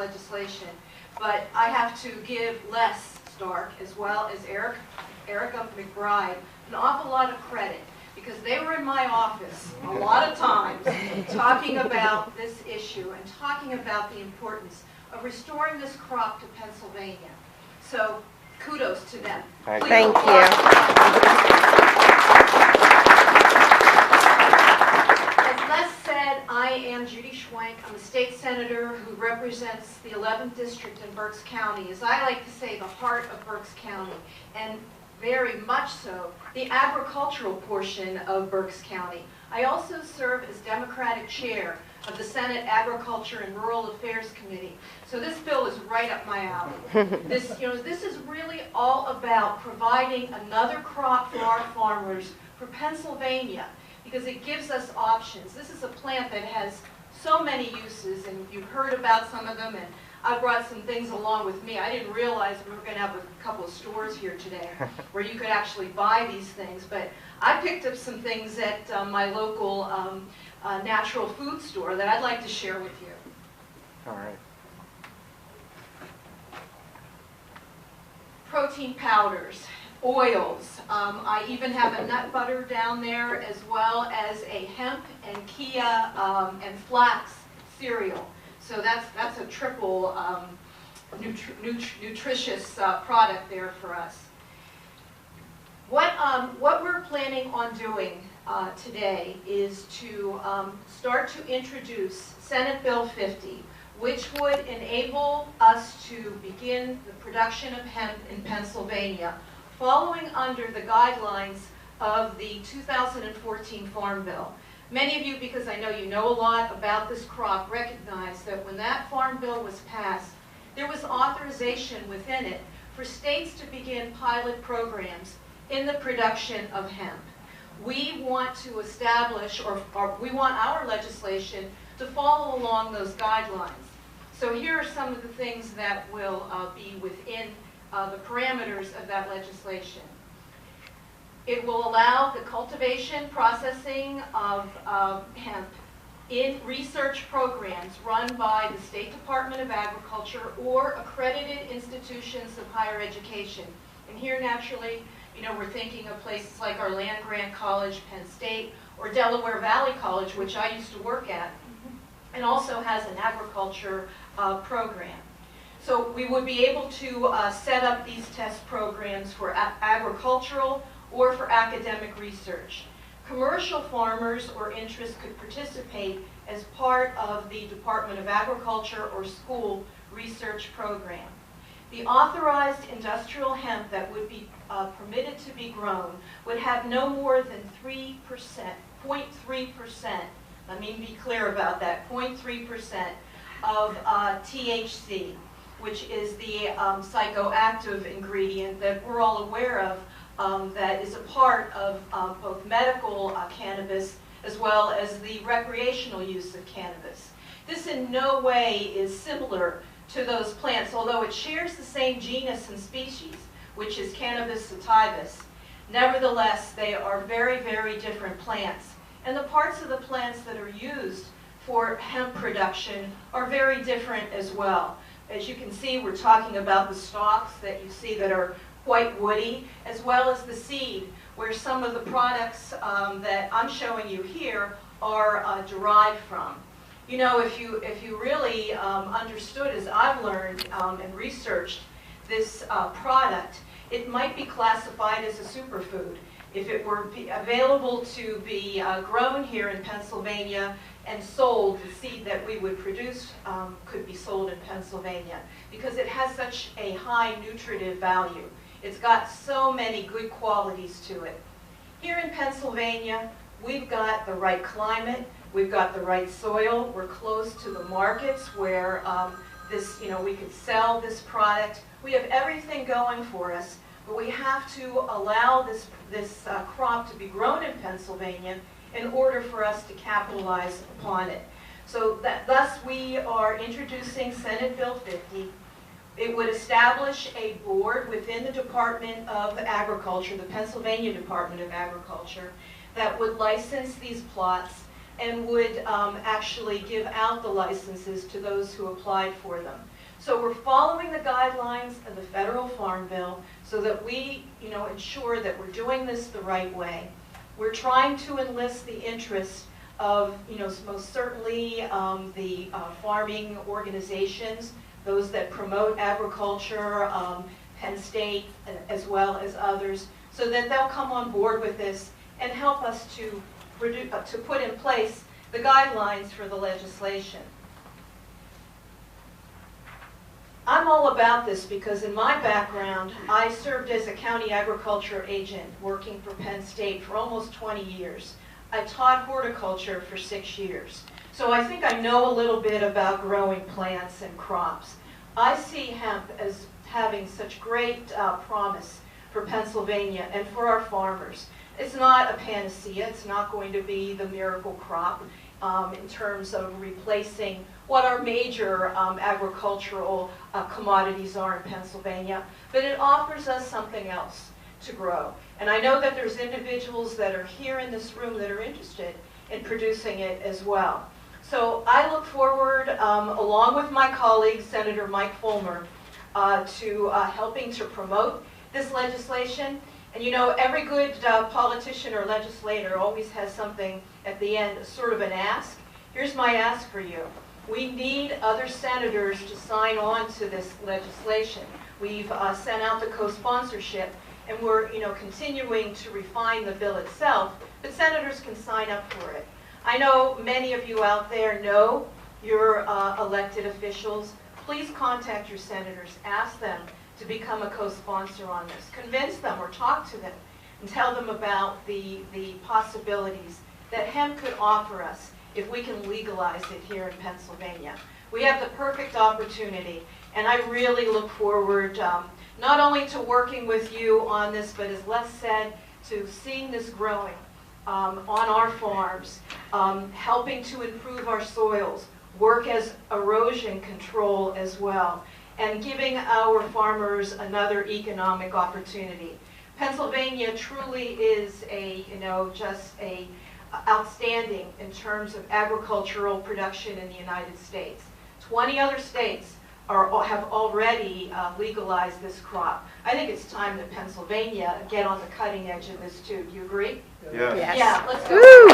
legislation. But I have to give Les Stark, as well as Erica McBride, an awful lot of credit, because they were in my office a lot of times talking about this issue and talking about the importance of restoring this crop to Pennsylvania. So kudos to them. Thank you. As Les said, I am Judy Schwank. I'm a state senator who represents the 11th district in Berks County, as I like to say, the heart of Berks County, and very much so the agricultural portion of Berks County. I also serve as Democratic chair of the Senate Agriculture and Rural Affairs Committee. So this bill is right up my alley. This is really all about providing another crop for our farmers, for Pennsylvania, because it gives us options. This is a plant that has so many uses, and you've heard about some of them, and I brought some things along with me. I didn't realize we were going to have a couple of stores here today where you could actually buy these things, but I picked up some things at my local natural food store that I'd like to share with you. All right. Protein powders, oils. I even have a nut butter down there, as well as a hemp and chia and flax cereal. So that's a triple nutritious product there for us. What we're planning on doing today is to start to introduce Senate Bill 50, which would enable us to begin the production of hemp in Pennsylvania, following under the guidelines of the 2014 Farm Bill. Many of you, because I know you know a lot about this crop, recognize that when that Farm Bill was passed, there was authorization within it for states to begin pilot programs in the production of hemp. We want to establish, or we want our legislation to follow along those guidelines. So here are some of the things that will be within the parameters of that legislation. It will allow the cultivation, processing of hemp in research programs run by the State Department of Agriculture or accredited institutions of higher education. And here, naturally, we're thinking of places like our land-grant college, Penn State, or Delaware Valley College, which I used to work at, and also has an agriculture program. So we would be able to set up these test programs for agricultural or for academic research. Commercial farmers or interests could participate as part of the Department of Agriculture or school research program. The authorized industrial hemp that would be permitted to be grown would have no more than 3%, 0.3%, let me be clear about that, 0.3% of THC, which is the psychoactive ingredient that we're all aware of, that is a part of both medical cannabis as well as the recreational use of cannabis. This in no way is similar to those plants, although it shares the same genus and species, which is Cannabis sativus. Nevertheless, they are very, very different plants. And the parts of the plants that are used for hemp production are very different as well. As you can see, we're talking about the stalks that you see that are quite woody, as well as the seed, where some of the products that I'm showing you here are derived from. If you really understood, as I've learned and researched this product, it might be classified as a superfood. If it were available to be grown here in Pennsylvania and sold, the seed that we would produce could be sold in Pennsylvania because it has such a high nutritive value. It's got so many good qualities to it. Here in Pennsylvania, we've got the right climate, we've got the right soil, we're close to the markets where we could sell this product. We have everything going for us, but we have to allow this crop to be grown in Pennsylvania in order for us to capitalize upon it. So thus we are introducing Senate Bill 50. It would establish a board within the Department of Agriculture, the Pennsylvania Department of Agriculture, that would license these plots and would actually give out the licenses to those who applied for them. So we're following the guidelines of the federal farm bill so that we, ensure that we're doing this the right way. We're trying to enlist the interest of, most certainly the farming organizations, those that promote agriculture, Penn State, as well as others, so that they'll come on board with this and help us to put in place the guidelines for the legislation. I'm all about this because in my background, I served as a county agriculture agent working for Penn State for almost 20 years. I taught horticulture for 6 years. So I think I know a little bit about growing plants and crops. I see hemp as having such great promise for Pennsylvania and for our farmers. It's not a panacea. It's not going to be the miracle crop in terms of replacing what our major agricultural commodities are in Pennsylvania, but it offers us something else to grow. And I know that there's individuals that are here in this room that are interested in producing it as well. So I look forward, along with my colleague, Senator Mike Fulmer, to helping to promote this legislation. And every good politician or legislator always has something at the end, sort of an ask. Here's my ask for you. We need other senators to sign on to this legislation. We've sent out the co-sponsorship, and we're continuing to refine the bill itself, but senators can sign up for it. I know many of you out there know your elected officials. Please contact your senators. Ask them to become a co-sponsor on this. Convince them or talk to them and tell them about the possibilities that hemp could offer us if we can legalize it here in Pennsylvania. We have the perfect opportunity, and I really look forward not only to working with you on this, but as Les said, to seeing this growing on our farms, helping to improve our soils, work as erosion control as well, and giving our farmers another economic opportunity. Pennsylvania truly is just outstanding in terms of agricultural production in the United States. 20 other states have already legalized this crop. I think it's time that Pennsylvania get on the cutting edge of this too. Do you agree? Yeah. Yes. Yeah, let's go. Woo!